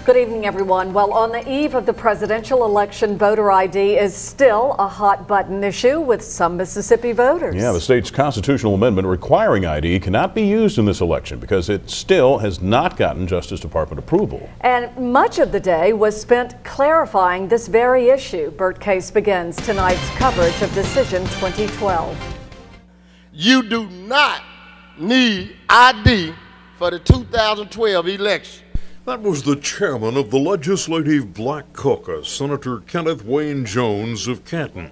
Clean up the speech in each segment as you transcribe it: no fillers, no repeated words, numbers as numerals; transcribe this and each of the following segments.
Good evening, everyone. Well, on the eve of the presidential election, voter ID is still a hot button issue with some Mississippi voters. Yeah, the state's constitutional amendment requiring ID cannot be used in this election because it still has not gotten Justice Department approval. And much of the day was spent clarifying this very issue. Bert Case begins tonight's coverage of Decision 2012. You do not need ID for the 2012 election. That was the chairman of the Legislative Black Caucus, Senator Kenneth Wayne Jones of Canton.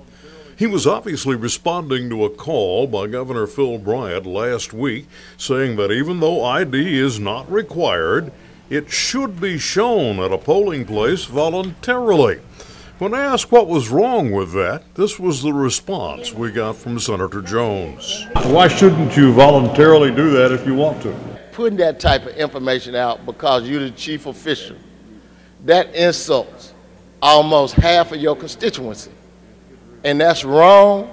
He was obviously responding to a call by Governor Phil Bryant last week saying that even though ID is not required, it should be shown at a polling place voluntarily. When asked what was wrong with that, this was the response we got from Senator Jones. Why shouldn't you voluntarily do that if you want to? Putting that type of information out because you're the chief official, that insults almost half of your constituency. And that's wrong,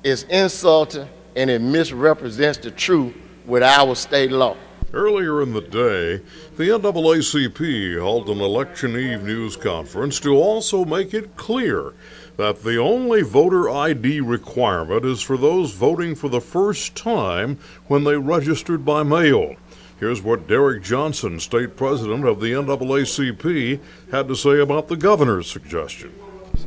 it's insulting, and it misrepresents the truth with our state law. Earlier in the day, the NAACP held an election eve news conference to also make it clear that the only voter ID requirement is for those voting for the first time when they registered by mail. Here's what Derek Johnson, state president of the NAACP, had to say about the governor's suggestion.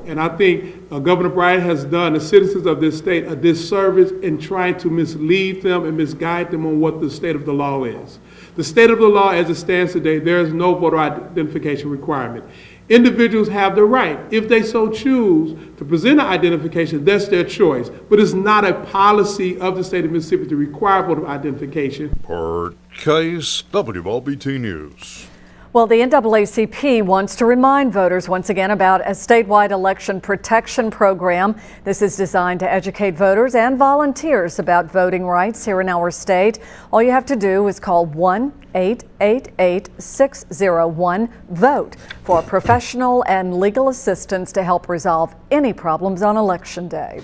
And I think Governor Bryant has done the citizens of this state a disservice in trying to mislead them and misguide them on what the state of the law is. The state of the law as it stands today, there is no voter identification requirement. Individuals have the right, if they so choose, to present an identification. That's their choice. But it's not a policy of the state of Mississippi to require voter identification. Bert Case, WLBT News. Well, the NAACP wants to remind voters once again about a statewide election protection program. This is designed to educate voters and volunteers about voting rights here in our state. All you have to do is call 1-888-601-VOTE for professional and legal assistance to help resolve any problems on Election Day.